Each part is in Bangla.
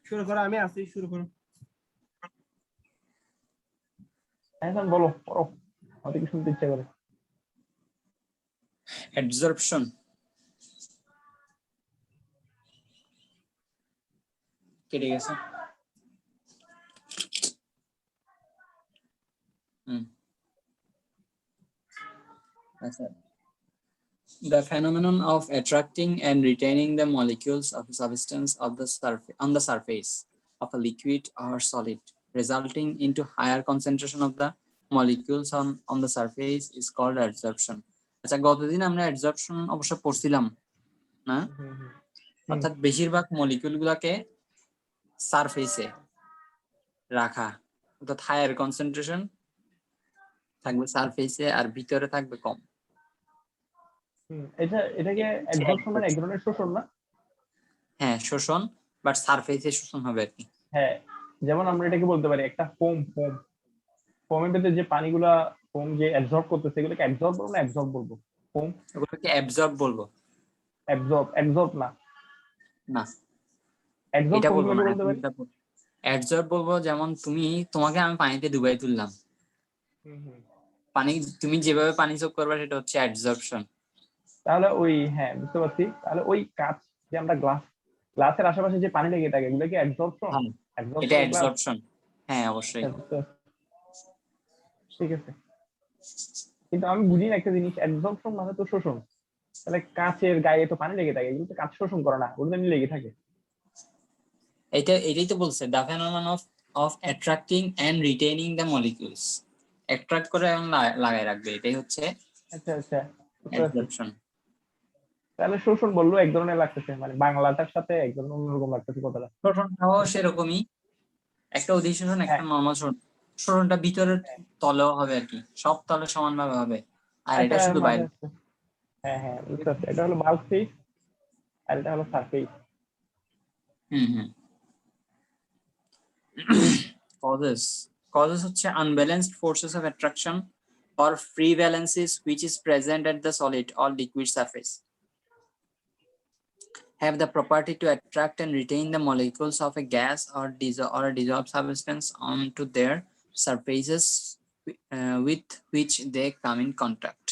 শুরু করো, আমি আছি, শুরু করো। এখন বলো, পড়ো, আমাদের কি শুনতে ইচ্ছা করে। অ্যাবজর্পশন কেটে গেছে। আচ্ছা, the phenomenon of attracting and retaining the molecules of a substance of the surface on the surface of a liquid or solid, resulting into higher concentration of the molecules on the surface is called adsorption. আচ্ছা, গতদিন আমরা adsorption অবশ্য পড়ছিলাম না, অর্থাৎ বেশিরভাগ মলিকিউল গুলাকে সারফেসে রাখা, অর্থাৎ হায়ার কনসেন্ট্রেশন থাকবে সারফেসে আর ভিতরে থাকবে কম। এটাকে অ্যাবজর্পশন মানে এক ধরনের শোষণ না? হ্যাঁ, শোষণ, বাট সারফেসে শোষণ হবে আর কি। হ্যাঁ, যেমন আমরা এটাকে বলতে পারি একটা ফোমের ভেতরে যে পানিগুলা ফোম যে অ্যাবজর্ব করতেছে এগুলোকে অ্যাবজর্ব বলবো না অ্যাবজর্ব বলবো? ফোম ওগুলোকে অ্যাবজর্ব বলবো। অ্যাবজর্ব না, না অ্যাবজর্ব এটা বলবো না, বলতে পারি। অ্যাবজর্ব বলবো। যেমন তোমাকে আমি পানিতে ডুবাই তুললাম, পানি তুমি যেভাবে পানি চোখ করবে সেটা হচ্ছে অ্যাবজর্পশন। তাহলে ওই, হ্যাঁ বুঝতে পারছি, তাহলে ওই কাঁচ যে আমরা গ্লাসের আশেপাশে যে পানি লেগে থাকে এগুলো কি অ্যাবজর্পশন? এটা অ্যাবজর্পশন, হ্যাঁ অবশ্যই। ঠিক আছে, কিন্তু আমি বুঝি না একটা জিনিস, অ্যাবজর্পশন মানে তো শোষণ। তাহলে কাঁচের গায়ে তো পানি লেগে থাকে, এগুলো তো কাঁচ শোষণ করে না, ওগুলো তো এমনি লেগে থাকে। এটাই তো বলছে, the phenomenon of attracting and retaining the molecules, attract করে এবং লাগায় রাখবে, এটাই হচ্ছে আচ্ছা অ্যাবজর্পশন। তাহলে শোষণ বললো এক ধরনের লাগতেছে, মানে বাংলাটার সাথে এক ধরনের অন্যরকম লাগতেছে কথাটা। শোষণটাও সেরকমই, একটা অধিশোষণ একটা হ্যাঁ। নরমাল শোষণটা ভিতরের তলেও হবে আর কি, সব তলে সমানভাবে হবে, আর এটা শুধু বাইরে। হ্যাঁ বুঝতে পারছি, এটা হলো বাল্ক ফেজ আর এটা হলো সারফেস। Causes হচ্ছে unbalanced forces of attraction or free valencies which is present at the solid or liquid surface, have the property to attract and retain the molecules of a gas or a dissolved substance onto their surfaces with which they come in contact.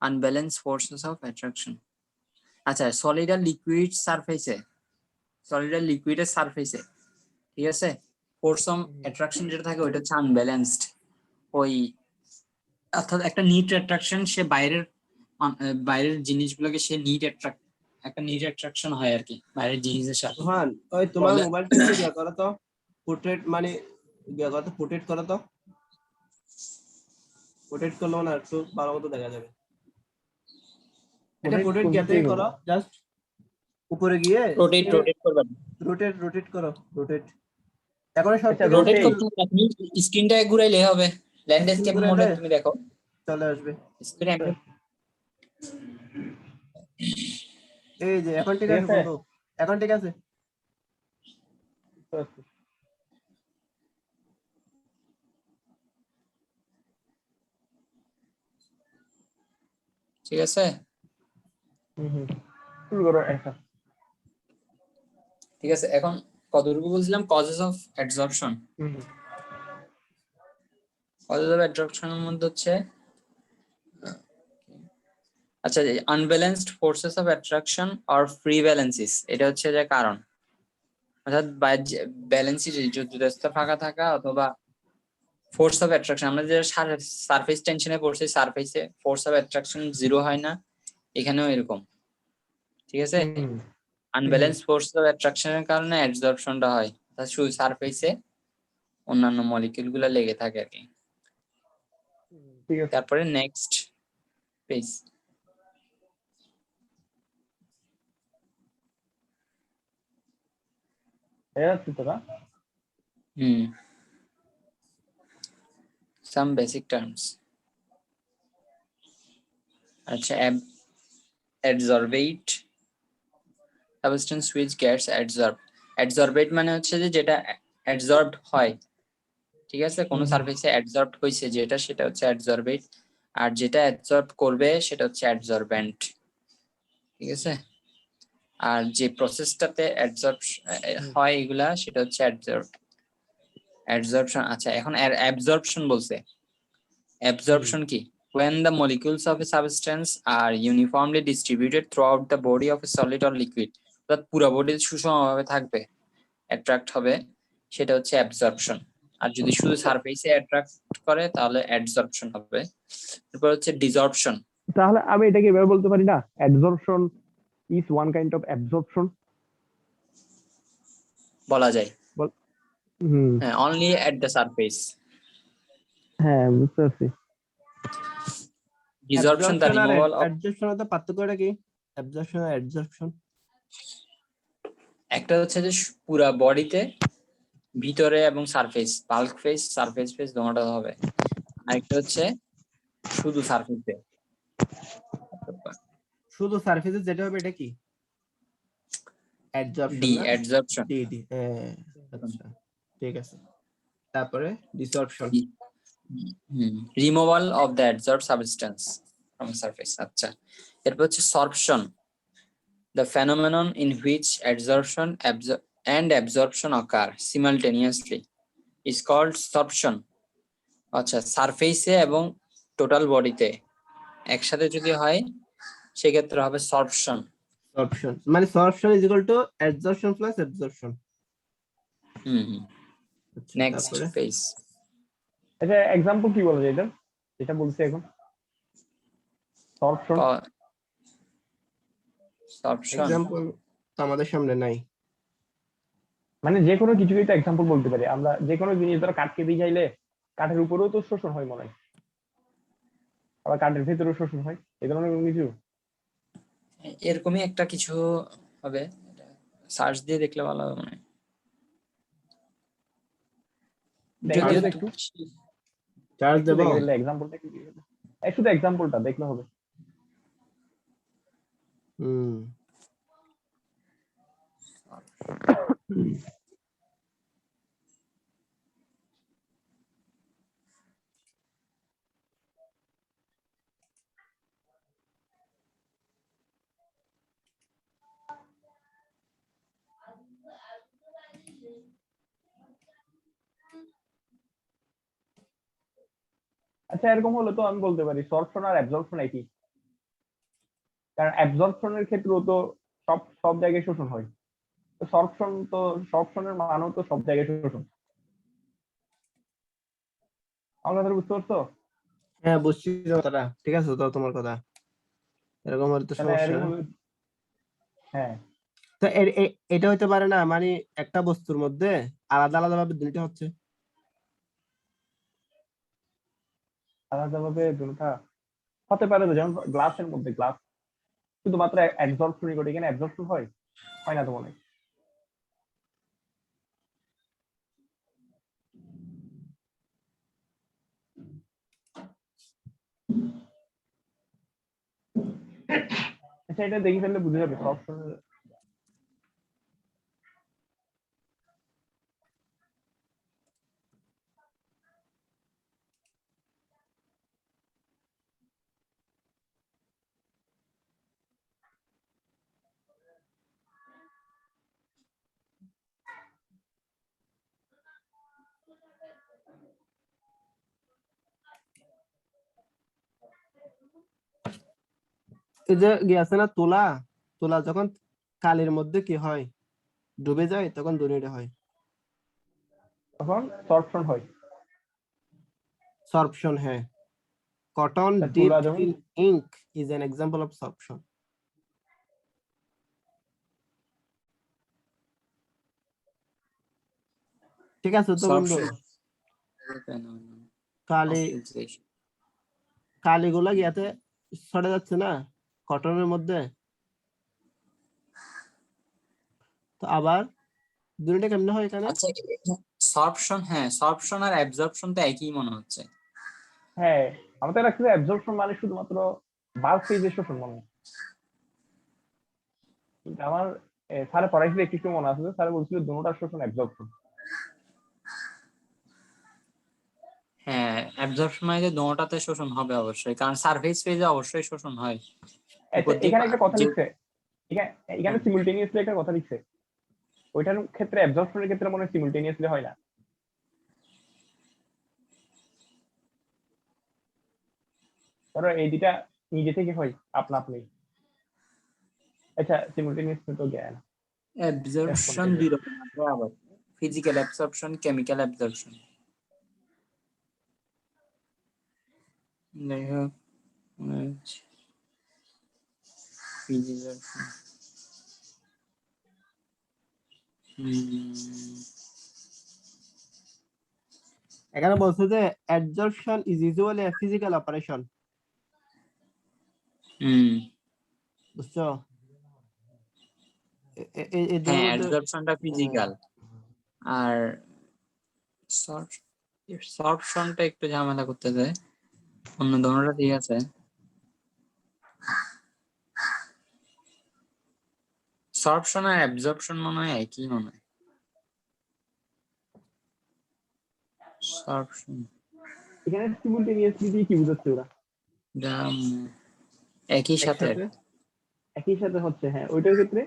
Unbalanced forces of attraction. আচ্ছা, সলিড আর লিকুইড সারফেসে, ঠিক আছে, ফোর্স অফ অ্যাট্রাকশন যেটা থাকে ওইটা হচ্ছে আনব্যালেন্সড। ওই অর্থাৎ একটা নিট অ্যাট্রাকশন, সে বাইরের জিনিসগুলোকে সে একটা নিট অ্যাট্রাকশন হয় আর কি বাইরের জিনিসের সাথে। হ্যাঁ, ওই তোমার মোবাইলটা একটু ইয়া করো তো, পোর্ট্রেট মানে ইয়া করো তো, পোর্ট্রেট করো তো, পোর্ট্রেট করলে না একটু ভালো মতো দেখা যাবে। এটা পোর্ট্রেট গেতে করো, জাস্ট উপরে গিয়ে রোটেট করবেন, রোটেট করো, রোটেট। এখন সব রোটেট করতে আপনি স্ক্রিনটা ঘুরাইলে হবে, ল্যান্ডস্কেপ মোডে তুমি দেখো চলে আসবে স্ক্রিনে। এই যে এখন ঠিক আছে বন্ধু, এখন ঠিক আছে। ঠিক আছে, শুরু করো একটা। ঠিক আছে, এখন কতটুকু বলছিলাম? Causes of absorption. Causes of অ্যাবজর্পশনের মধ্যে হচ্ছে আচ্ছা, unbalanced forces of attraction or free valencies, এটা হচ্ছে যে কারণ, অর্থাৎ ব্যালেন্সি যুক্তস্থ ফাঁকা থাকা অথবা ফোর্স অফ অ্যাট্রাকশন। আমরা যে সারফেস টেনশনে পড়ছি, সারফেসে ফোর্স অফ অ্যাট্রাকশন জিরো হয় না, এখানেও এরকম, ঠিক আছে। আনব্যালেন্স ফোর্স অফ অ্যাট্রাকশনের কারণে অ্যাবজর্পশনটা হয়, শুধু সারফেসে অন্যান্য মলিকিউল গুলা লেগে থাকে আর কি। তারপরে next page. Some basic terms. আচ্ছা, adsorbate substance which gets adsorbed. Adsorbate মানে হচ্ছে যে যেটা adsorbed হয়, ঠিক আছে, কোন সারফেসে adsorbed হইছে যেটা, সেটা হচ্ছে adsorbate, আর যেটা adsorb করবে সেটা হচ্ছে adsorbent, ঠিক আছে। আর যে প্রসেসটাতে হয় এগুলা সেটা হচ্ছে অ্যাবজর্পশন। আচ্ছা, এখন অ্যাবজর্পশন বলছে। অ্যাবজর্পশন কি? when the molecules of a substance are uniformly distributed throughout the body of a solid or liquid, অর্থাৎ পুরো বডি সুষমভাবে থাকবে, অ্যাট্রাক্ট হবে, সেটা হচ্ছে অ্যাবজর্পশন। আর যদি শুধু সারফেসে অ্যাট্রাক্ট করে তাহলে অ্যাডসর্পশন হবে। এরপর হচ্ছে ডিসঅর্পশন। তাহলে আমি এটাকে এভাবে বলতে পারি না, adsorption is one kind of absorption. বলা যায়, হুম, হ্যাঁ, অনলি এট দ্য সারফেস। হ্যাঁ বুঝতে পারছি। ডিসঅর্পশন দ্য রিমুভাল অফ, অ্যাডজর্পশনের তো পার্থক্যটা কি? অ্যাবজর্পশন আর অ্যাডজর্পশন। একটা হচ্ছে যে পুরা বডিতে ভিতরে এবং surface, bulk phase, surface phase দুটোটা হবে। আরেকটা হচ্ছে শুধু সারফেসে। শুধু সারফেসে যেটা হবে এটা কি? অ্যাডজর্পশন ডি না? অ্যাডসর্পশন। ডি আচ্ছা ঠিক আছে। তারপরে desorption. Removal of the adsorbed substance from surface. আচ্ছা, এরপর হচ্ছে সরপশন, the phenomenon in which adsorption and absorption occur simultaneously is called sorption. আচ্ছা, সারফেসে এবং টোটাল বডিতে একসাথে যদি হয় সেক্ষেত্রে হবে সরপশন। সরপশন মানে sorption is equal to adsorption plus absorption. Next phase. আচ্ছা, এক্সাম্পল কি বলা যায় এটা, যেটা বলছি এখন? সরপশন সরপশন এক্সাম্পল তো আমাদের সামনে নাই। মানে যে কোনো কিছুকেই তো এক্সাম্পল বলতে পারি আমরা। যে কোনো জিনিস ধরো কাঠকে ভিজাইলে কাঠের উপরেও তো শোষণ হয় মনে হয়, আবার কাঠের ভেতরেও শোষণ হয়, এই ধরনের কোনো কিছু। এরকমই একটা কিছু হবে, সার্চ দিয়ে দেখলে ভালো হবে মনে হয়। যদিও একটু চার্জ দেব। এক্সাম্পলটা কি? শুধু এক্সাম্পলটা দেখলে হবে। আচ্ছা, এরকম হলে তো আমি বলতে পারি সরপশন আর অ্যাবজর্পশন একই, কারণ অ্যাবজর্পশনের ক্ষেত্রেও তো সব সব জায়গায় শোষণ হয়, তো সরপশনের মানও তো সব জায়গায় শোষণ। আমার কথা বুঝতে পারছো? হ্যাঁ বুঝছি কথাটা, ঠিক আছে তো তোমার কথা। এরকম হলে তো তাহলে সমস্যা। এরকম হ্যাঁ, তো এটা হতে পারে না মানে একটা বস্তুর মধ্যে আলাদা আলাদা ভাবে দুইটা হচ্ছে। আলাদাভাবে দুটো হতে পারে তো, যেমন গ্লাসের মধ্যে গ্লাস শুধুমাত্র অ্যাবজর্পশনই ঘটে, এখানে অ্যাবজর্পশন হয় না তো মনে হয়। আচ্ছা, এটা দেখে ফেললে বুঝে যাবে সরপশন। এই যে আছে না তোলা, তোলা যখন কালির মধ্যে কি হয় ডুবে যায় তখন দুনিয়াটা হয়, তখন সরপশন হয়। সরপশন। হ্যাঁ, কটন তুলা dipped যেমন in ink is an example of sorption. ঠিক আছে তো বন্ধু। কালি কালিগুলা ইয়াতে ছড়ে যাচ্ছে না কটনের মধ্যে, তো আবার দুটোটা কেমনে হয় এখানে? আচ্ছা, সরপশন, হ্যাঁ সরপশন আর অ্যাবজর্পশন তো একই মনে হচ্ছে। হ্যাঁ, আমাদের লাগছে অ্যাবজর্পশন মানে শুধুমাত্র বাল্ক ফেজের শোষণ মনে হয়। কিন্তু আমার স্যারে পড়াইছিল একটু একটু মনে আছে, স্যার বলছিল দুটোটার শোষণ অ্যাবজর্পশন। হ্যাঁ, অ্যাবজর্পশন মানে দুটোটাতে শোষণ হবে অবশ্যই, কারণ সারফেস ফেজে অবশ্যই শোষণ হয়। উপর দিয়ে এখানে একটা কথা লিখছে, এখানে সিমুলটেনিয়াসলি একটা কথা লিখছে, ওইটার ক্ষেত্রে অ্যাবজর্পশনের ক্ষেত্রে মনে হয় সিমুলটেনিয়াসলি হয় না। ধরো এই দুইটা নিজে থেকে হয় আপনা আপনি। আচ্ছা সিমুলটেনিয়াসলি তো জ্ঞান অ্যাবজর্পশন দুই রকম আছে আবার, ফিজিক্যাল অ্যাবজর্পশন, কেমিক্যাল অ্যাবজর্পশন। যাই হোক, ফিজিক্যাল এখানে বলছে যে absorption is usually a physical operation, বুঝছো? এই দুটোর হ্যাঁ, মধ্যে অ্যাবজর্পশনটা ফিজিক্যাল, আর সরপশনটা একটু ঝামেলা করতে যায়, অন্য দোনোটা ঠিক আছে। সরপশন আর অ্যাবজর্পশন মনে হয় একই মনে হয়। সরপশন এখানে সিমুলটেনিয়াসলি দিয়ে কি বুঝাচ্ছে ওরা? একই সাথে একসাথে একই সাথে হচ্ছে, হ্যাঁ ওইটার ক্ষেত্রে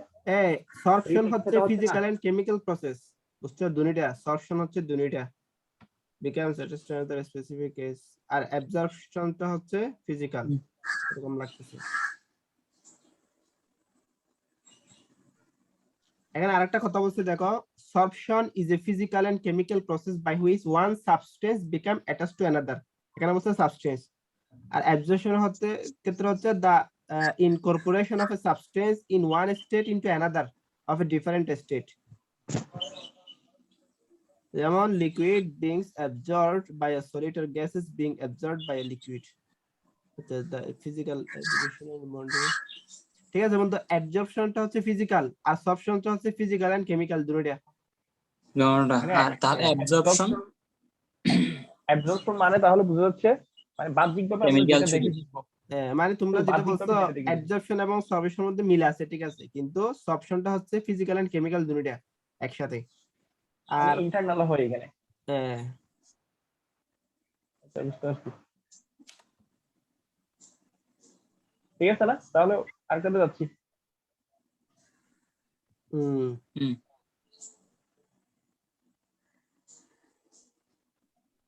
সরপশন হচ্ছে একসাথে হচ্ছে না। ফিজিক্যাল এন্ড কেমিক্যাল প্রসেস, বুঝছো? দুইটা সরপশন হচ্ছে দুইটা become satisfy the specific case, আর অ্যাবজর্পশনটা হচ্ছে ফিজিক্যাল, এরকম লাগতেছে। এখানে আরেকটা কথা বলছে দেখো, sorption is a physical and chemical process by which one substance become attached to another, এখানে বলছে সাবস্টেন্স। আর অ্যাবজর্পশন হচ্ছে ক্ষেত্রে হচ্ছে the incorporation of a substance in one state into another of a different state, যেমন liquid being absorbed by a solid or gases being absorbed by a liquid, the physical educational model। ঠিক আছে বন্ধু, অ্যাবজর্পশনটা হচ্ছে ফিজিক্যাল আর সবশনটা হচ্ছে ফিজিক্যাল এন্ড কেমিক্যাল দুটোটা। দোনোটা। মানে আর তাহলে অ্যাবজর্পশন অ্যাবজর্পশন মানে তাহলে বোঝা যাচ্ছে মানে বাহ্যিকভাবে আমরা কেমিক্যাল যেটা দেখে শুধু। বুঝবো। মানে তোমরা যেটা বলছো বাহ্যিকভাবে যেটা দেখে বুঝবো। অ্যাবজর্পশন এবং সবশনের মধ্যে মিল আছে, ঠিক আছে, কিন্তু সবশনটা হচ্ছে ফিজিক্যাল এন্ড কেমিক্যাল দুটোটা একসাথে। মানে আর ইন্টারনাল হয় এখানে। হ্যাঁ, আচ্ছা, বুঝতে পারছি। ঠিক আছে না, তাহলে আরেকটাতে যাচ্ছি।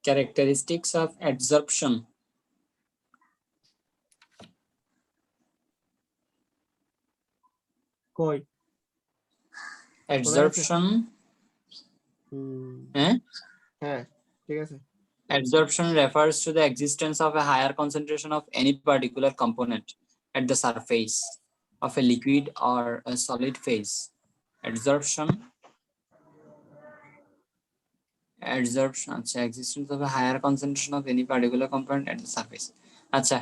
Characteristics of adsorption. কই Adsorption, হ্যাঁ eh? হ্যাঁ ঠিক আছে। Adsorption refers to the existence of a higher concentration of any particular component at the surface of a liquid or a solid phase. Adsorption, আচ্ছা, existence of a higher concentration of any particular component at the surface. আচ্ছা,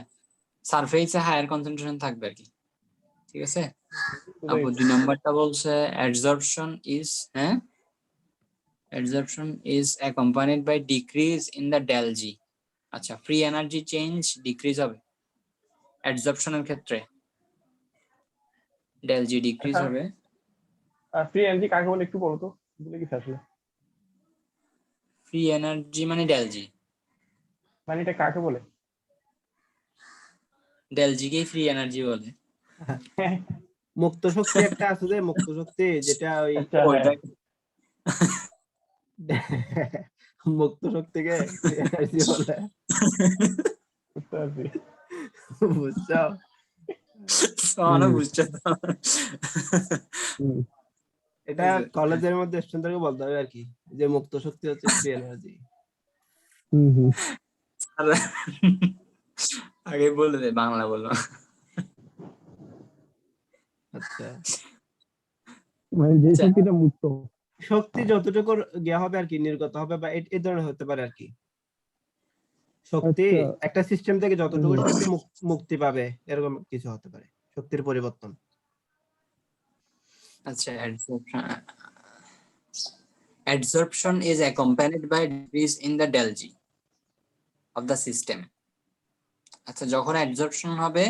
সারফেসে হায়ার কনসেন্ট্রেশন থাকবে আর কি, ঠিক আছে। তারপর 2 নম্বরটা বলছে adsorption is adsorption is accompanied by decrease in the del G. আচ্ছা, ফ্রি এনার্জি চেঞ্জ ডিক্রিজ হবে adsorption এর ক্ষেত্রে, del G ডিক্রিজ হবে। ফ্রি এনার্জি কাকে বলে একটু বলো তো, বুঝলে কি আসলে? ফ্রি এনার্জি মানে del G, মানে এটা কাকে বলে? del G কেই ফ্রি এনার্জি বলে। মুক্ত শক্তি একটা আছে যে মুক্ত শক্তি, যেটা ওই আচ্ছা, ওইটা মুক্ত শক্তিকে এনার্জি বলে, বুঝতে পারছি। বুঝছো? সোনা বুঝছো তো? এটা কলেজের মধ্যে স্টুডেন্টদেরকে বলতে হবে আর কি, যে মুক্ত শক্তি হচ্ছে ফ্রি এনার্জি। আগে বলে দে, বাংলা বলো। আচ্ছা, মানে যে শক্তিটা মুক্ত, শক্তি যতটুকু গিয়া হবে আর কি, নির্গত হবে বা এই ধরনের হতে পারে আর কি। শক্তি একটা সিস্টেম থেকে যতটুকু শক্তি মুক্তি পাবে এরকম কিছু হতে পারে, শক্তির পরিবর্তন। আচ্ছা, adsorption is accompanied by decrease in the del G of the system. আচ্ছা, যখন adsorption হবে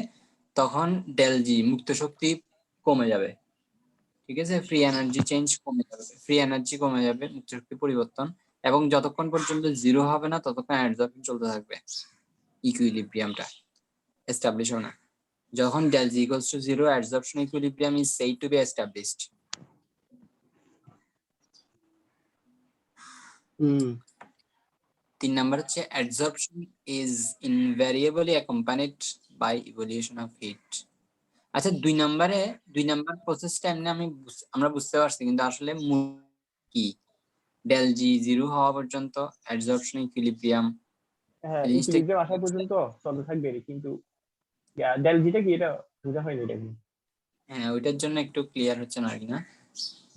তখন del G মুক্ত শক্তি কমে যাবে, ঠিক আছে, ফ্রি এনার্জি চেঞ্জ কমে যাবে, ফ্রি এনার্জি কমে যাবে, মুক্ত শক্তি পরিবর্তন, এবং যতক্ষণ পর্যন্ত জিরো হবে না ততক্ষণ adsorption চলতে থাকবে, ইকুইলিব্রিয়ামটা এস্টাবলিশ হবে না। যখন del G equals to 0, adsorption equilibrium is said to be established. Hmm 3 number হচ্ছে adsorption is invariably accompanied by evolution of heat. আচ্ছা 2 নাম্বার প্রসেসটা এমনি আমরা বুঝতে পারছি, কিন্তু আসলে কি del G 0 হওয়া পর্যন্ত adsorption equilibrium হ্যাঁ এই জিনিসটা ইকুইলিব্রিয়াম আসা পর্যন্ত চলতে থাকবে, কিন্তু ডেল জিটা কি এটা বোঝা হয়নি এটা কি? হ্যাঁ ওইটার জন্য একটু ক্লিয়ার হচ্ছে না আর কি না।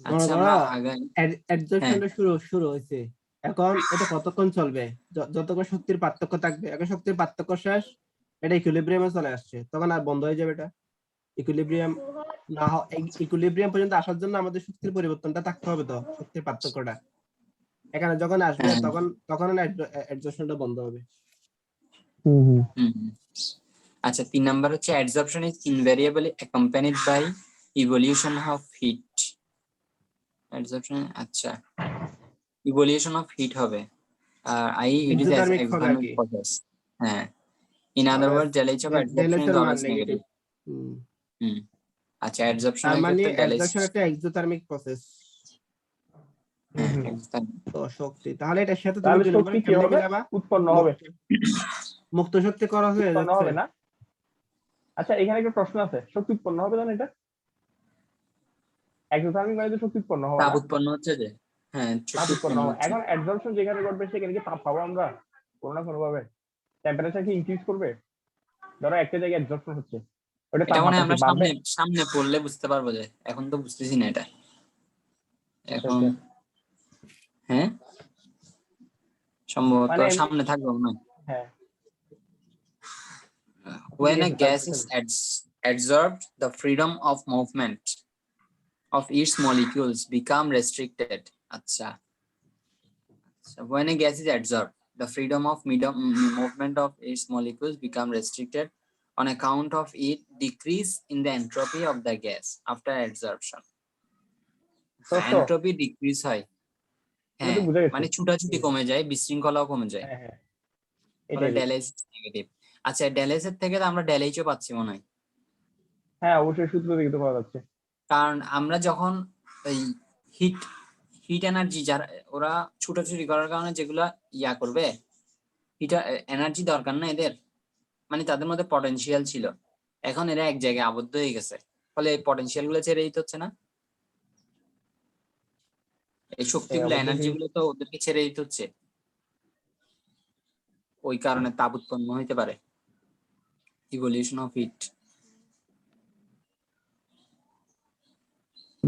মনে আচ্ছা করো আমরা আগাই। হ্যাঁ অ্যাডজর্পশনটা শুরু হয়েছে, এখন এটা কতক্ষণ চলবে? যতক্ষণ শক্তির পার্থক্য থাকবে। এখন শক্তির পার্থক্য শেষ, এটা ইকুইলিব্রিয়ামে চলে আসছে, তখন আর বন্ধ হয়ে যাবে এটা। ইকুইলিব্রিয়াম না ইকুইলিব্রিয়াম পর্যন্ত আসার জন্য আমাদের শক্তির পরিবর্তনটা থাকতে হবে, তো শক্তির পার্থক্যটা এখানে যখন আসবে হ্যাঁ তখন অ্যাডজর্পশনটা বন্ধ হবে। হুম। আচ্ছা 3 নাম্বার হচ্ছে adsorption is invariably accompanied by evolution of heat. Adsorption আচ্ছা evolution of heat হবে, it is as এক্সোথার্মিক হবে আর exothermic কি। process. হ্যাঁ in other words del H of del adsorption S is এর মান always নেগেটিভ। negative. হুম আচ্ছা adsorption তার এর মানে ক্ষেত্রে del H অ্যাডজর্পশন একটা এক্সোথার্মিক প্রসেস। হ্যাঁ exothermic. তো শক্তি, তাহলে এটার সাথে তুমি তাহলে 2 শক্তি নম্বরে কি কেমনে হবে? মিলাবা? উৎপন্ন হবে, মুক্ত শক্তি করা হয়ে উৎপন্ন যাচ্ছে। হবে না? আচ্ছা এখানে একটা প্রশ্ন আছে, শক্তি উৎপন্ন হবে না এটা? এক্সোথার্মিক মানে তো শক্তি উৎপন্ন হওয়া তাপ না, উৎপন্ন হচ্ছে যে, হ্যাঁ তাপ শক্তি উৎপন্ন উৎপন্ন হওয়া। হচ্ছে। এখন অ্যাডজর্পশন যেখানে ঘটবে সেখানে কি তাপ পাবো আমরা কোনো না কোনো ভাবে? টেম্পারেচার কি ইনক্রিজ করবে? ধরো একটা জায়গায় অ্যাডজর্পশন হচ্ছে, ওটা এটা মনে তাপমাত্রা হয় কি আমরা বাড়বে? সামনে পড়লে বুঝতে পারবো, যে এখন তো বুঝতেছি না এটা আচ্ছা এখন। আচ্ছা, হ্যাঁ সম্ভবত মানে সামনে থাকবে মনে হয়। হ্যাঁ ঠিক When a আছে gas তাহলে। is adsorbed, the freedom of movement of its molecules become restricted. আচ্ছা when a gas is adsorbed, the freedom of movement of its molecules become restricted on account of it decrease in the entropy of the gas after adsorption. ষষ্ঠ, entropy decrease হয়, এটা তো হ্যাঁ বুঝে গেছি। মানে ছুটাছুটি কমে যায়, বিশৃঙ্খলাও কমে যায়, হ্যাঁ হ্যাঁ ফলে এটাই। Del S negative. আচ্ছা ডেল এস এর থেকে তো আমরা ডেল এইচও পাচ্ছি মনে হয়, হ্যাঁ অবশ্যই সূত্র থেকে তো পাওয়া যাচ্ছে। কারণ আমরা যখন এই হিট এনার্জি যারা ওরা ছুটাছুটি করার কারণে যেগুলা করবে, হিট এনার্জি দরকার না এদের, মানে তাদের মধ্যে পটেনশিয়াল ছিল, এখন এরা এক জায়গায় আবদ্ধ হয়ে গেছে, ফলে এই পটেনশিয়াল গুলো ছেড়ে দিতে হচ্ছে না, এই শক্তিগুলো এনার্জি গুলো তো ওদেরকে ছেড়ে দিতে হচ্ছে, ওই কারণে তাপ উৎপন্ন হইতে পারে, ইভলিউশন অফ হিট।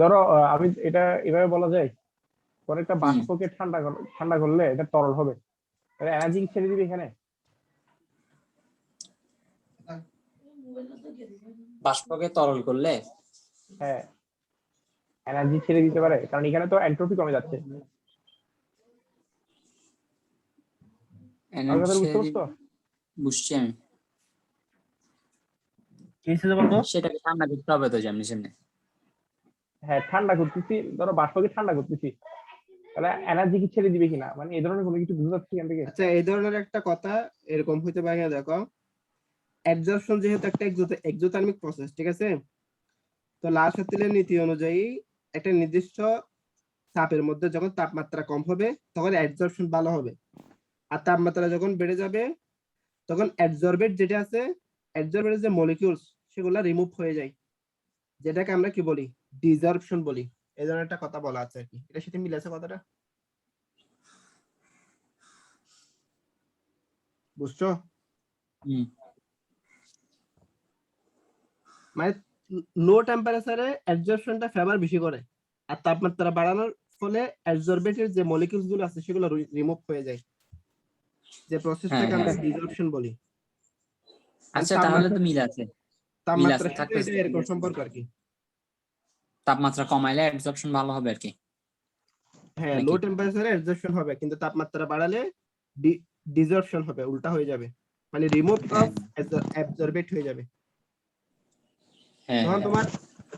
ধরো আমি এটা এভাবে বলা যায়, কোন একটা বাষ্পকে ঠান্ডা করলে এটা তরল হবে, এটা এনার্জি ছেড়ে দিবে এখানে? বাষ্পকে তরল করলে হ্যাঁ এনার্জি ছেড়ে দিতে পারে, কারণ এখানে তো এন্ট্রপি কমে যাচ্ছে। আমার কথা বুঝতে পারছো? বুঝছি আমি, কি হয়েছে বলতো? সেটাকে ঠান্ডা করতে হবে তো যেমনি সেমনি। হ্যাঁ ঠান্ডা করতেছি, ধরো বাষ্পকে ঠান্ডা করতেছি, তাহলে এনার্জি কি ছেড়ে দিবে কিনা, মানে এই ধরনের কোনো কিছু বুঝতে পারছি এখান থেকে? আচ্ছা এই ধরনের একটা কথা এরকম হইতে পারে, দেখো অ্যাডজর্পশন যেহেতু একটা এক্সোথার্মিক প্রসেস, ঠিক আছে? তো লাল-সাতিলের নীতি অনুযায়ী একটা নির্দিষ্ট চাপের মধ্যে যখন তাপমাত্রা কম হবে তখন অ্যাডজর্পশন ভালো হবে, আর তাপমাত্রা যখন বেড়ে যাবে তখন অ্যাডজর্বেট যেটা আছে, অ্যাডজর্বেটের যে মলিকিউলস সেগুলো রিমুভ হয়ে যায়, যেটাকে আমরা কি বলি, ডিসঅর্পশন বলি। এই ধরনের একটা কথা বলা আছে আর কি, এটার সাথে মিল আছে কথাটা, বুঝছো? মানে লো টেম্পারেচারে অ্যাডজর্পশনটা ফেভার বেশি করে, আর তাপমাত্রা বাড়ানোর ফলে অ্যাডজর্বেটের যে মলিকিউলস গুলো আছে সেগুলো রিমুভ হয়ে যায়, যে প্রসেসটাকে আমরা ডিসঅর্পশন বলি। আচ্ছা তাহলে তো মিল আছে, তাপমাত্রার সাথে থাকতেছে। এটা এরকম সম্পর্ক আর কি। তাপমাত্রা কমাইলে অ্যাডসর্পশন ভালো হবে আর কি। হ্যাঁ লো টেম্পারেচারে অ্যাডজর্পশন হবে, কিন্তু তাপমাত্রা বাড়ালে ডিসঅর্পশন হবে, উল্টা হয়ে যাবে, মানে রিমুভ অফ অ্যাবজর্বেট হয়ে যাবে। তখন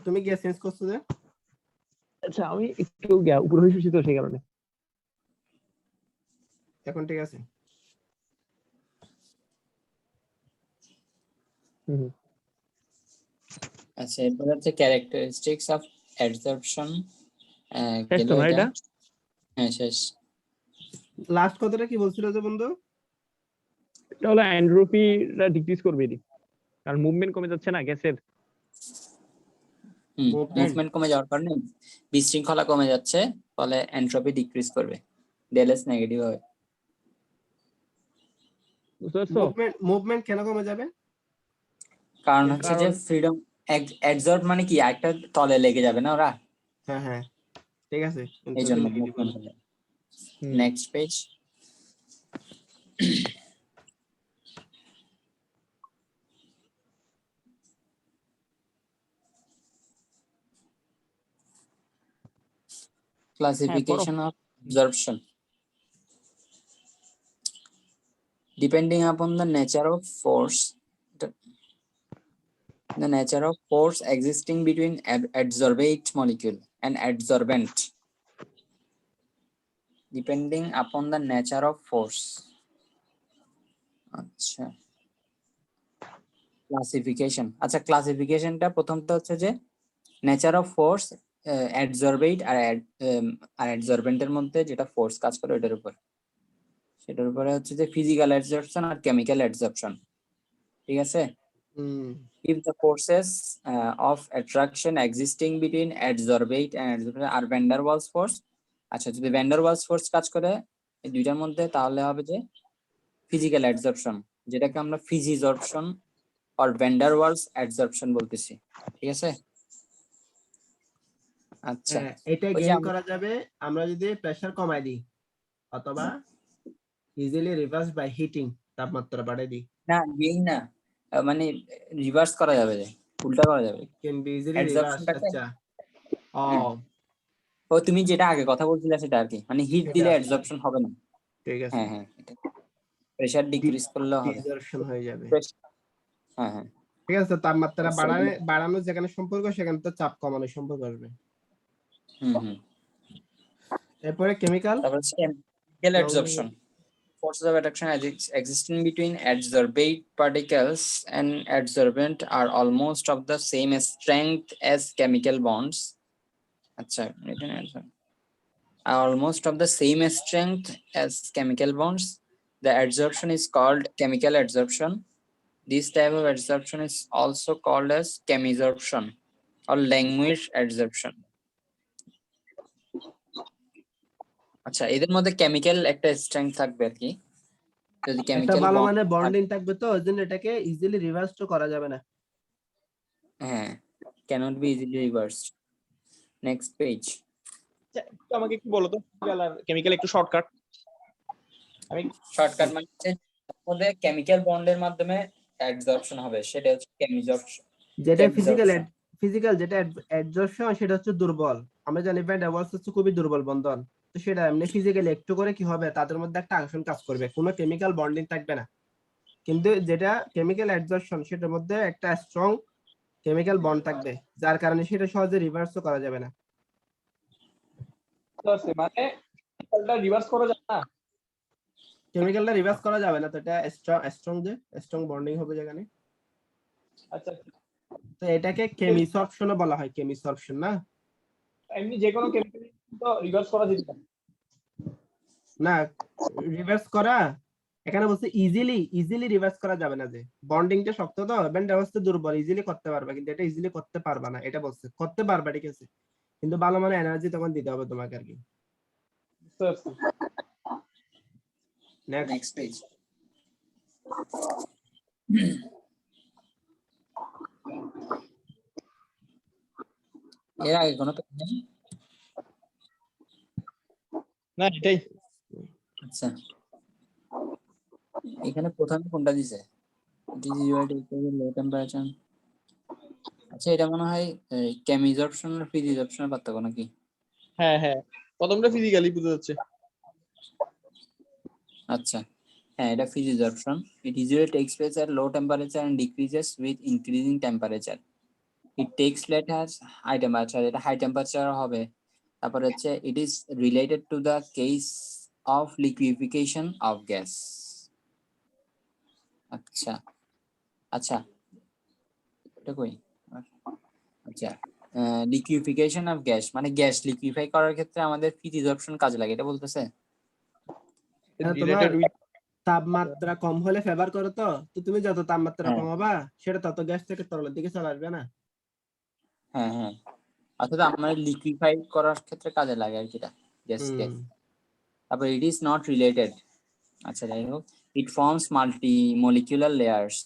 তুমি গ্যাস চেঞ্জ করছো যে? আচ্ছা আমি একটু উপরে হয়ে শুছি তো সেই কারণে। এখন ঠিক আছে? হুম আচ্ছা এরপর হচ্ছে ক্যারেক্টারিস্টিক্স অফ অ্যাডসর্পশন শেষ গেল তো না এটা। এটা? হ্যাঁ শেষ। লাস্ট কথাটা কি বলছিল যে বন্ধু? এটা হলো এন্ট্রপিটা ডিক্রিজ করবে এটি, কারণ মুভমেন্ট কমে যাচ্ছে না গ্যাসের। মুভমেন্ট কমে যাওয়ার কারণে বিশৃঙ্খলা কমে যাচ্ছে, ফলে এন্ট্রপি ডিক্রিজ করবে, ডেলএস নেগেটিভ হবে। বুঝতে পারছো? মুভমেন্ট কেন কমে যাবে? কারণ হচ্ছে যে ফ্রিডম অ্যাডজর্ব মানে কি একটা তলে লেগে যাবে না ওরা, হ্যাঁ হ্যাঁ ঠিক আছে। এই জন্য মুভমেন্ট হবে। Next page. Classification of absorption. Depending upon the nature of force, the nature of force existing between adsorbate molecule and adsorbent. Depending upon the nature of force. আচ্ছা ক্লাসিফিকেশন, আচ্ছা ক্লাসিফিকেশনটা প্রথমটা হচ্ছে যে নেচার অফ ফোর্স, অ্যাডসর্বেট আর অ্যাডসর্বেন্টের মধ্যে যেটা ফোর্স কাজ করে ওটার উপর, সেটার উপরে হচ্ছে যে ফিজিক্যাল অ্যাডসর্পশন আর কেমিক্যাল অ্যাডসর্পশন। ঠিক আছে? If the forces of attraction existing between adsorbate and adsorbent are van der Waals force, আচ্ছা যদি van der Waals force কাজ করে এই দুইটার মধ্যে তাহলে হবে যে ফিজিক্যাল অ্যাডসর্পশন, যেটাকে আমরা ফিজিজর্পশন আর van der Waals অ্যাডসর্পশন বলতেছি। ঠিক আছে? আচ্ছা এটা ওই যে গেইন করা যাবে আমরা যদি প্রেসার কমাই দিই, অথবা ইজিলি রিভার্স বাই হিটিং, তাপমাত্রা বাড়াই দিই। না গেইন না, মানে রিভার্স করা যাবে, যে উল্টা করা যাবে। Can be easily reverse. অ্যাডসর্পশনটাকে আচ্ছা ও তুমি যেটা আগে কথা বলছিলে সেটা আর কি, মানে হিট দিলে অ্যাডসর্পশন হবে না। ঠিক আছে, হ্যাঁ হ্যাঁ প্রেসার ডিক্রিজ করলে হবে, ডিসঅর্পশন হয়ে যাবে। হ্যাঁ হ্যাঁ ঠিক আছে, তাপমাত্রা বাড়ানো যেখানে সম্পর্ক সেখানে তো চাপ কমানোর সম্পর্ক আসবে। হুম এরপরে কেমিক্যাল। তারপর chemical অ্যাডসর্পশন, forces of attraction existing between adsorbate particles and adsorbent are almost of the same strength as chemical bonds. আচ্ছা are almost of the same strength as chemical bonds. The adsorption is called chemical adsorption. This type of adsorption is also called as chemisorption or language adsorption. আচ্ছা এদের মধ্যে কেমিক্যাল একটা স্ট্রেংথ থাকবে আর কি, যদি একটা কেমিক্যাল ভালো মানে বন্ডিং থাকবে, তো ওইজন্য এটাকে ইজিলি রিভার্স তো করা যাবে না। হ্যাঁ cannot be easily reversed. Next page. আমাকে একটু বলো তো কেমিক্যাল একটু শর্টকাট। আমি শর্টকাট মানে হচ্ছে মধ্যে কেমিক্যাল বন্ডের মাধ্যমে অ্যাডসর্পশন হবে, সেটা হচ্ছে কেমিজর্পশন। যেটা ফিজিক্যাল যেটা অ্যাডজর্পশন সেটা হচ্ছে দুর্বল। আমরা জানি ভ্যান ডার ওয়ালস হচ্ছে খুবই দুর্বল বন্ধন, তো সেটা এমনি ফিজিক্যালি একটু করে কি হবে, তাদের মধ্যে একটা আকর্ষণ কাজ করবে, কোনো কেমিক্যাল বন্ডিং থাকবে না। কিন্তু যেটা কেমিক্যাল অ্যাডজর্পশন সেটার মধ্যে একটা স্ট্রং কেমিক্যাল বন্ড থাকবে, যার কারণে সেটা সহজে রিভার্সও করা যাবে না। মানে কেমিক্যালটা রিভার্স করা যায় না, কেমিক্যালটা রিভার্স করা যাবে না, তো এটা স্ট্রং বন্ডিং হবে যেখানে। আচ্ছা তো এটাকে কেমিসরপশনও বলা হয়, কেমিসরপশন না। এমনি যে কোনো কেমিক্যাল তো রিভার্স করা যেতে পারে না, রিভার্স করা এখানে বলছে ইজিলি রিভার্স করা যাবে না, যে বন্ডিংটা শক্ত তো ব্যান্ড অবস্থা দুর্বল, ইজিলি করতে পারবে, কিন্তু এটা ইজিলি করতে পারবে না, এটা বলছে করতে পারবে ঠিক আছে, কিন্তু ভালো মানে এনার্জি তখন দিতে হবে তোমাকে আর কি। Next page. এর আগে কোনো পেজ নেই? না এটাই। আচ্ছা এখানে প্রথমে কোনটা দিছে? লো টেম্পারেচার। আচ্ছা এটা মনে হয় কেমিজর্পশন আর ফিজিজর্পশনের পার্থক্য নাকি? হ্যাঁ হ্যাঁ প্রথমটা ফিজিক্যালি বোঝা যাচ্ছে। আচ্ছা হ্যাঁ এটা ফিজিজর্পশন। It usually takes place at low temperature and decreases with increasing temperature. It takes place at high temperature, এটা হাই টেম্পারেচার হবে। তারপর হচ্ছে it is related to the case of liquefaction of gas. আচ্ছা আচ্ছা এটা কই আচ্ছা, লিকুইফিকেশন অফ গ্যাস মানে গ্যাস লিকুইফাই করার ক্ষেত্রে আমাদের ফিজ অপশন কাজে লাগে এটা বলতেছে। তোমার রিলেটেড উইথ তাপমাত্রা কম হলে ফেভার করো, তো তো তুমি যত তাপমাত্রা হ্যাঁ। কমাবা সেটা তত গ্যাস থেকে তরলের দিকে চলে আসবে না। হ্যাঁ হ্যাঁ, অর্থাৎ আমাদের লিকুইফাই করার ক্ষেত্রে কাজে লাগে আর কি এটা গ্যাস গ্যাস। তারপর ইট ইজ নট রিলেটেড, আচ্ছা যাই হোক, ইট ফর্মস মাল্টি মলিকুলার লেয়ার্স,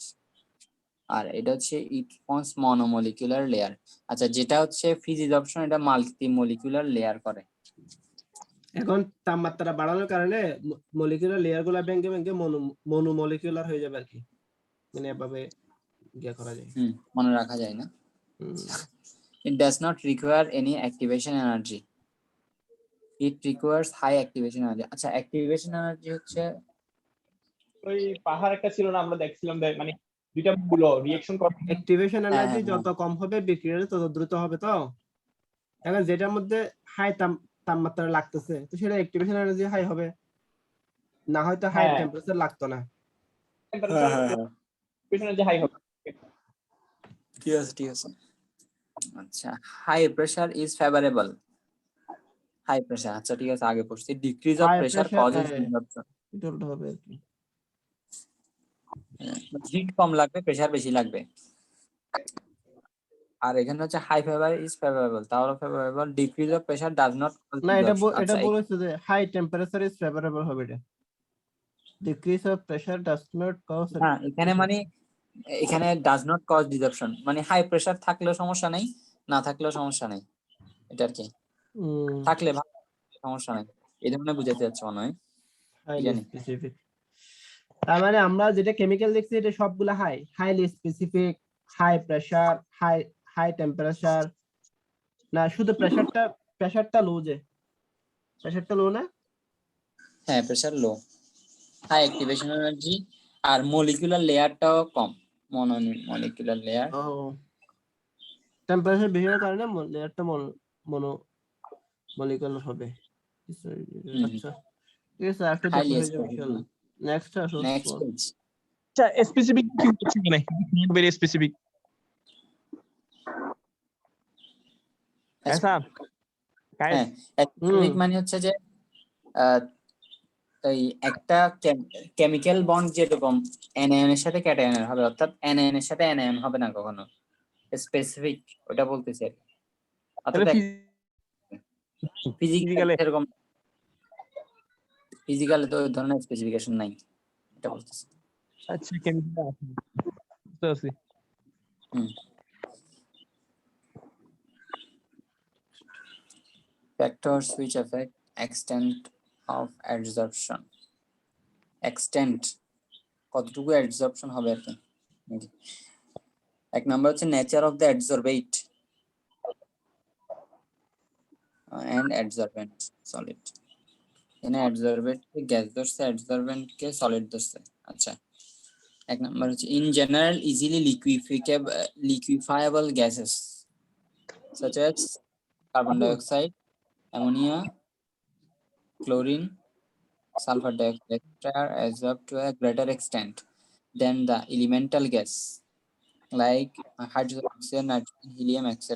আর এটা হচ্ছে ইট ফর্মস মনোমলিকুলার লেয়ার। আচ্ছা, যেটা হচ্ছে ফিজিক্স অপশন এটা মাল্টি মলিকুলার লেয়ার করে। এখন তাপমাত্রা বাড়ানোর কারণে মলিকুলার লেয়ার গুলা ভেঙে ভেঙে মনোমলিকুলার হয়ে যাবে আর কি, মানে এভাবে ইয়ে করা যায়। মনে রাখা যায় না। হুম। It does not require any activation energy. It requires high activation energy. আচ্ছা, activation energy হচ্ছে ওই পাহাড় একটা ছিল না, আমরা দেখছিলাম মানে দুইটা মূল রিঅ্যাকশন করে। অ্যাক্টিভেশন হ্যাঁ, এনার্জি হ্যাঁ, যত কম হবে বিক্রিয়া তত দ্রুত হবে। তো এখন যেটার মধ্যে হাই তাপমাত্রা লাগতেছে তো সেটা অ্যাক্টিভেশন এনার্জি হাই হবে, না হয়তো হাই হ্যাঁ। টেম্পারেচার লাগতো না। টেম্পারেচার যে হাই হবে। ঠিক আছে ঠিক আছে। আচ্ছা, high pressure is favourable. High pressure, আচ্ছা ঠিক আছে, আগে পড়ছি। Decrease of High pressure pressure, causes inversion. এটা উল্টো হবে আর কি। হিট কম লাগবে, প্রেসার বেশি লাগবে। আর এখানে হচ্ছে হাই ফেভার ইজ ফেভারেবল, তাহলে favourable. Decrease of pressure does not cause না, এটা ইনভার্সন। এটা আচ্ছা, বলেছে যে হাই টেম্পারেচার ইজ ফেভারেবল হবে, এটা decrease of pressure does not cause. হ্যাঁ, এখানে মানে এখানে ডাজ নট কজ ডিসরাপশন, মানে হাই প্রেসার থাকলেও সমস্যা নেই, না থাকলেও সমস্যা নেই, এটা আর কি। থাকলে ভালো, সমস্যা নেই, এই ধরনের বুঝাতে যাচ্ছে মনে হয়, কি জানি। স্পেসিফিক, তার মানে আমরা যেটা কেমিক্যাল দেখছি এটা সবগুলা highly specific, high pressure, high temperature, না শুধু প্রেসারটা লো, যে প্রেসারটা লো না। হ্যাঁ, pressure low, high activation energy, আর মলিকুলার লেয়ারটাও কম, মলিকুলার লেয়ার। ও, টেম্পারেচার বেশি হওয়ার কারণে লেয়ারটা মনো মলিকুলার হবে। আচ্ছা ঠিক আছে, আরেকটা দেখো হয়ে যাবে ইনশাআল্লাহ। নেক্সট আসো। Next page. আচ্ছা স্পেসিফিক কি হচ্ছে মানে নট ভেরি স্পেসিফিক। আচ্ছা গাইস, হ্যাঁ, স্পেসিফিক মানে হচ্ছে যে এই একটা কেমিক্যাল বন্ড যেরকম অ্যানায়ন এর সাথে ক্যাটায়নের হবে, অর্থাৎ অ্যানায়ন এর সাথে অ্যানায়ন হবে না কখনো, স্পেসিফিক ওটা বলতেছি আর কি। অর্থাৎ ফিজিক্যালে এরকম, ফিজিক্যালে তো ওই ধরনের স্পেসিফিকেশন নাই, এটা বলতেছি। আচ্ছা কেমিক্যাল আছে। Factors which affect extent of adsorption. Extent কতটুকু adsorption হবে আর কি। এক নাম্বার হচ্ছে nature of the adsorbate and adsorbent solid. এখানে adsorbate কে গ্যাস ধরছে, adsorbent কে সলিড ধরছে। আচ্ছা, এক নাম্বার হচ্ছে in general easily liquefiable gases such as carbon dioxide, ammonia, chlorine, sulfur dioxide are absorbed to a greater extent than the elemental gas like hydrogen, oxygen, nitrogen, helium, etc.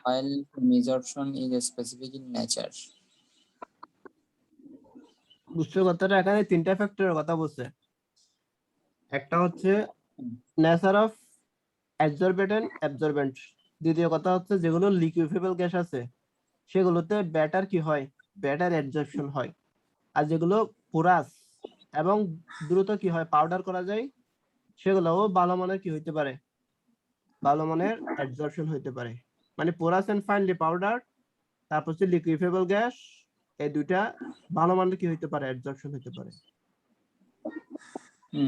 While absorption is specific in nature. বুঝছো কথাটা? এখানে তিনটা ফ্যাক্টরের কথা বলছে। একটা হচ্ছে nature of absorbent and absorbent, দ্বিতীয় কথা হচ্ছে যেগুলো লিকুইফেবল গ্যাস আছে সেগুলোতে বেটার কি হয়, বেটার অ্যাবজর্পশন হয়, আর যেগুলো পোরাস এবং দ্রুত কি হয় পাউডার করা যায় সেগুলোও ভালো মানের কি হইতে পারে, ভালো মানের অ্যাবজর্পশন হইতে পারে। মানে পোরাস এন্ড ফাইনলি পাউডার, তারপর হচ্ছে লিকুইফেবল গ্যাস, এই দুইটা ভালো মানের কি হইতে পারে, অ্যাবজর্পশন হইতে পারে।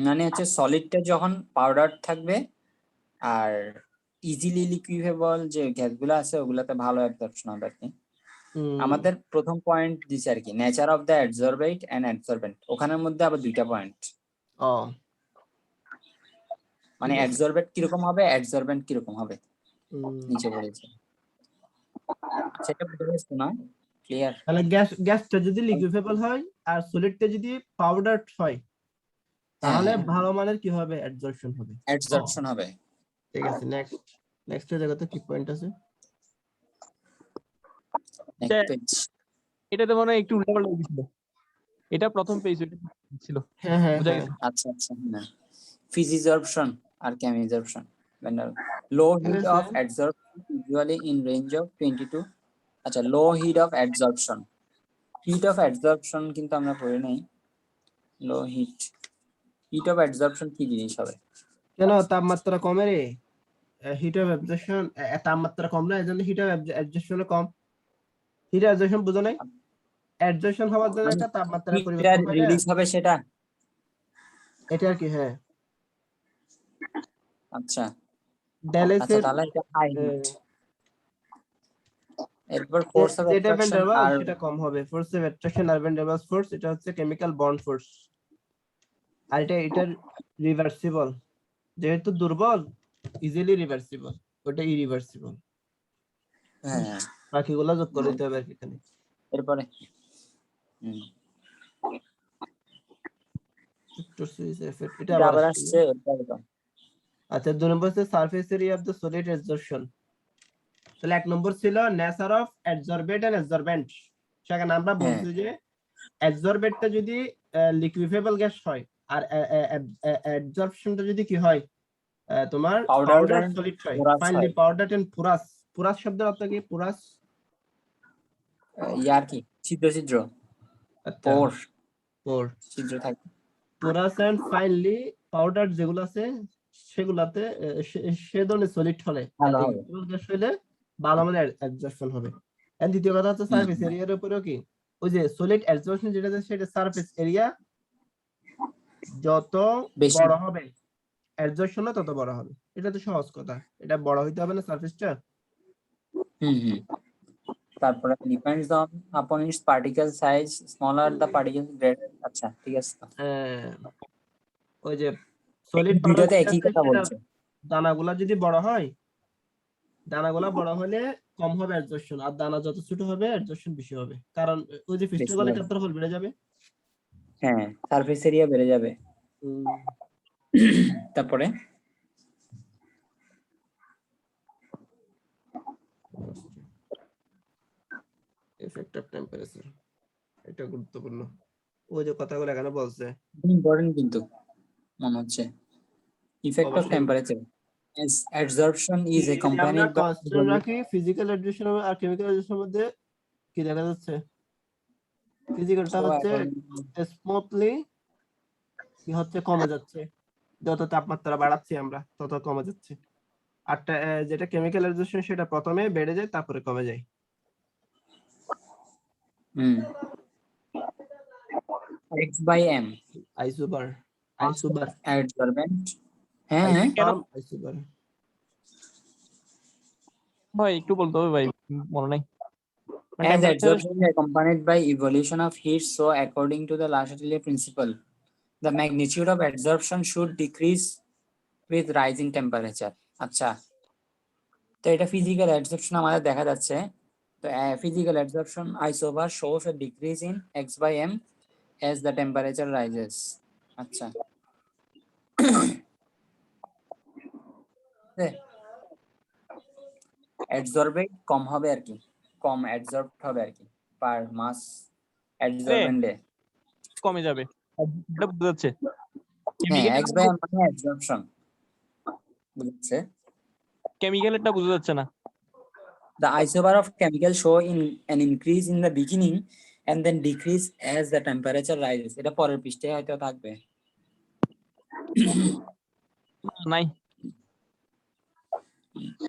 মানে হচ্ছে সলিডটা যখন পাউডার থাকবে আর ইজিলি লিকুইফেবল যে গ্যাসগুলো আছে ওগুলাতে ভালো অ্যাবজর্পশন হবে আর কি। আমাদের প্রথম পয়েন্ট দিছে আর কি নেচার অফ দ্য অ্যাডসরবেট এন্ড অ্যাডসরবেন্ট, ওখানের মধ্যে আবার দুইটা পয়েন্ট। ও মানে অ্যাডসরবেট কিরকম হবে, অ্যাডসরবেন্ট কিরকম হবে নিচে বলেছে, সেটা বুঝতে পারছো না? ক্লিয়ার? তাহলে গ্যাসটা যদি লিকুইফেবল হয় আর সলিডটা যদি পাউডার হয় তাহলে ভালো মানের কি হবে, অ্যাডজর্পশন হবে। অ্যাডসর্পশন হবে। ঠিক আছে, নেক্সট দেখো তো কি পয়েন্ট আছে। Next page. এটাতে মনে হয় একটু উল্টাপাল্টা ছিল, এটা প্রথম পেজ ছিল, হ্যাঁ হ্যাঁ বুঝা হ্যাঁ আচ্ছা আচ্ছা, না physisorption R chemisorption, when a low heat আছে। of adsorption usually in range of 22, আচ্ছা low heat of adsorption, heat of adsorption কিন্তু আমরা পড়ি নাই। low heat of adsorption কি জিনিস হবে? কেন তাপমাত্রা কমে রে, হিট অফ অ্যাবজর্পশন, তাপমাত্রা কম না এজন্য হিট অফ অ্যাবজর্পশন কম। হিট অ্যাবজর্পশন বুঝো নাই, অ্যাডজর্পশন হওয়ার জন্য একটা তাপমাত্রার হিটটা পরিবর্তন হয় না, রিলিজ হবে সেটা। এটা আর কি। হ্যাঁ, আচ্ছা ড্যালেসের আচ্ছা, তাহলে এটা হাই হিট। এরপর ফোর্স অফ যেটা ভ্যান অ্যাট্রাকশন আর সেটা কম হবে। ফোর্স অফ অ্যাট্রাকশন আর ভ্যান ডার ওয়ালস ফোর্স, এটা হচ্ছে কেমিক্যাল বন্ড ফোর্স। আর এটার রিভার্সিবল, যেহেতু দুর্বল ইজিলি রিভার্সিবল, ওটা ইরিভার্সিবল। হ্যাঁ, বাকিগুলো যোগ করে দিতে হবে আর কি এখানে। এরপরে এটা এটা আবার আবার আসছে। আসছে। এরপরে তো আচ্ছা, 2 নম্বর হচ্ছে surface area of the solid absorption. তাহলে 1 নম্বর ছিল নেচার অফ অ্যাবজর্বেট এন্ড অ্যাবজর্বেন্ট। সেখানে আমরা হ্যাঁ। বলছি যে অ্যাবজর্বেটটা যদি লিকুইফেবল গ্যাস হয়, আর অ্যাবজর্পশনটা যদি কি হয়, তোমার Powder পাউডার and সলিড হয়, porous ফাইনালি হয়। Powder and porous. পোরাস শব্দের অর্থ কি? পোরাস ইয়ার কি ছিদ্র ছিদ্র, আচ্ছা, পোর পোর, ছিদ্র থাকে। পোরাস এন্ড ফাইনালি পাউডার যেগুলো আছে সেগুলাতে সে ধরনের সলিড হলে, ভালো হবে। লিকুইফেবল গ্যাস হলে ভালো মানে অ্যাবজর্পশন হবে। এন্ড দ্বিতীয় কথা হচ্ছে সারফেস এরিয়ার উপরেও কি, ওই যে সলিড অ্যাবজর্পশন যেটা আছে সেটা সারফেস এরিয়া যত বেশি। বড় হবে অ্যাবজর্পশনও তত বড় হবে। এটা তো সহজ কথা, এটা বড় হইতে হবে না সারফেসটা। হুম। তারপরে ডিপেন্ডস অন আপন it's particle size, smaller the particle greater. আচ্ছা ঠিক আছে তো। ওই যে সলিড দুইটাতে একই কথা বলছে। দানাগুলা যদি বড় হয়, দানাগুলা বড় হলে কম হবে অ্যাবজর্পশন, আর দানা যত ছোট হবে অ্যাবজর্পশন বেশি হবে, কারণ ওই যে বেশি পৃষ্ঠতলের হবে। ক্ষেত্রফল বেড়ে যাবে। হ্যাঁ, সারফেস এরিয়া বেড়ে যাবে। তারপরে এফেক্ট অফ টেম্পারেচার, এটা গুরুত্বপূর্ণ। ওই যে কথাগুলো এখানে বলছে ইম্পর্টেন্ট কিন্তু মনে হচ্ছে। ইফেক্ট অফ অবশ্যই। টেম্পারেচার as adsorption is যদি আমরা accompanied by কনস্ট্যান্ট রাখি ফিজিক্যাল অ্যাডজর্পশন আর কেমিক্যাল অ্যাডজর্পশনের মধ্যে কি দেখা যাচ্ছে, ফিজিক্যালটা হচ্ছে স্মুথলি কি হচ্ছে, কমে যাচ্ছে, যত তাপমাত্রা বাড়াচ্ছি আমরা তত কমে যাচ্ছে। আর যেটা কেমিক্যাল অ্যাডজর্পশন সেটা প্রথমে বেড়ে যায় তারপরে কমে যায়। x by m isobar adsorbent। হ্যাঁ আইসোবার ভাই একটু বলতে হবে ভাই, মনে নাই। as adsorption is accompanied by evolution of heat, so according to the Lachatel principle the magnitude of adsorption should decrease with rising temperature। আচ্ছা, তো এটা physical adsorption আমাদের দেখা যাচ্ছে। তো physical adsorption isobar shows a decrease in x by m as the temperature rises। আচ্ছা adsorbate কম হবে আর কি, কম adsorbed হবে আর কি পার মাস adsorbent-এ কমে যাবে, এটা বোঝা যাচ্ছে। হ্যাঁ, x by m মানে adsorption বুঝছে। কেমিক্যালটা বোঝা যাচ্ছে না। The isobar of chemical show in an increase in the beginning and then decrease as the temperature rises। এটা পরের পৃষ্ঠায় হয়তো থাকবে। নাই,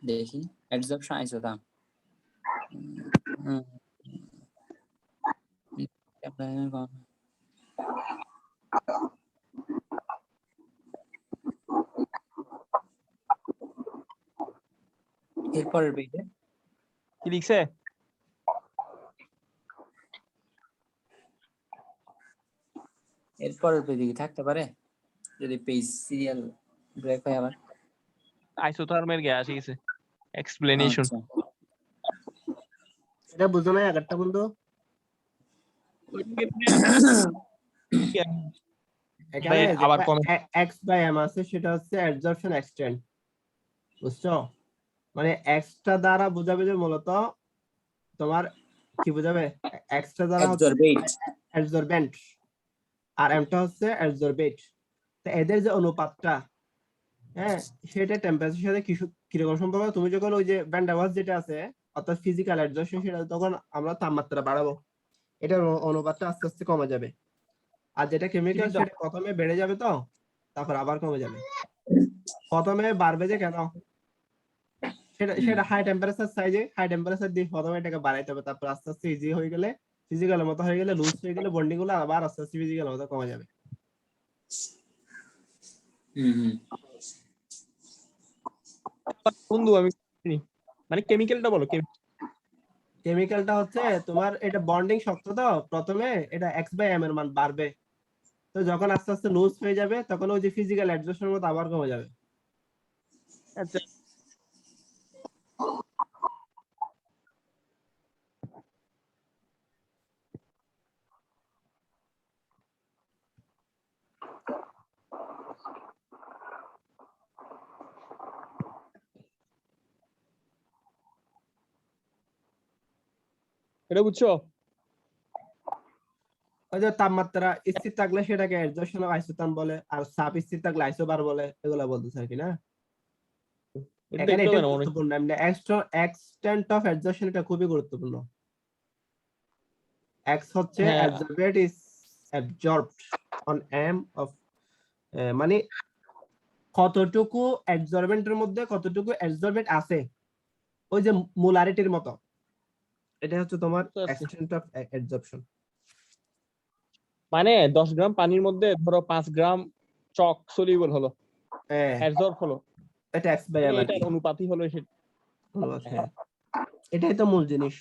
দেখি adsorption isobar এরপরের পেজে কি লিখছে? এরপরের পেজে কি থাকতে পারে যদি পেজ সিরিয়াল ব্রেক হয় আবার। আইসোথার্মের গ্যাস গেছে এক্সপ্লেনেশন। আচ্ছা, এটা বুঝো না আগেরটা বন্ধু। এখানে আবার কমে x বাই m আছে সেটা হচ্ছে অ্যাবজর্পশন এক্সটেন্ট, বুঝছো? মানে x টা দ্বারা বোঝাবে যে মূলত তোমার কি বোঝাবে, x টা দ্বারা হচ্ছে Absorbate. অ্যাবজর্বেন্ট আর m টা হচ্ছে অ্যাবজর্বেট। তো এদের যে অনুপাতটা, হ্যাঁ, সেটা টেম্পারেচারের সাথে কিরকম সম্পর্ক? তুমি যখন ওই যে ভ্যান ডার ওয়ালস যেটা আছে অর্থাৎ ফিজিক্যাল অ্যাডজাস্টমেন্ট, সেটা তখন আমরা তাপমাত্রা বাড়াবো, এটার অনুপাতটা আস্তে আস্তে কমে যাবে। আর যেটা কেমিক্যাল সেটা প্রথমে বেড়ে যাবে, তো তারপর আবার কমে যাবে। প্রথমে বাড়বে যে কেন, সেটা হাই টেম্পারেচার সাইজে হাই টেম্পারেচার দিয়ে প্রথমে এটাকে বাড়াইতে হবে, তারপর আস্তে আস্তে ইজি হয়ে গেলে, ফিজিক্যালের মতো হয়ে গেলে, লুজ হয়ে গেলে বন্ডিং গুলো আবার আস্তে আস্তে ফিজিক্যালের মতো কমে যাবে। বন্ধু আমি মানে কেমিক্যালটা বলো। কেমিক্যালটা হচ্ছে তোমার এটা বন্ডিং শক্ত, তো প্রথমে এটা x বাই m এর মান বাড়বে, তো যখন আস্তে আস্তে লুজ হয়ে যাবে তখন ওই যে ফিজিক্যাল অ্যাডজাস্টমেন্টের মতো আবার কমে যাবে। আচ্ছা এটা বুঝছো? ওই যে তাপমাত্রা স্থির থাকলে সেটাকে অ্যাডজাস্টমেন্ট অফ আইসোথার্ম বলে, আর চাপ স্থির থাকলে আইসোবার বলে, এগুলা বলতেছে আর কি না। এটা এখানে দেখতে এটা হবে না মনে হয়। গুরুত্বপূর্ণ, এমনি এক্সটেন্ট অফ অ্যাডজাস্টমেন্ট এটা খুবই গুরুত্বপূর্ণ। x হচ্ছে হ্যাঁ absorbed is absorbed on m of, মানে কতটুকু অ্যাবজর্বেন্টের মধ্যে কতটুকু অ্যাবজর্বেন্ট আছে, ওই যে মোলারিটির মতো, এটা হচ্ছে তোমার বুঝতে পারছি। Extent of absorption. মানে 10 গ্রাম পানির মধ্যে ধরো 5 গ্রাম চক সলিউবল হলো, হ্যাঁ, অ্যাবজর্ব হলো, এটা x বাই মানে m আর এটার কি। অনুপাতই হলো সেটা। ধন্যবাদ, হ্যাঁ, এটাই তো মূল জিনিস।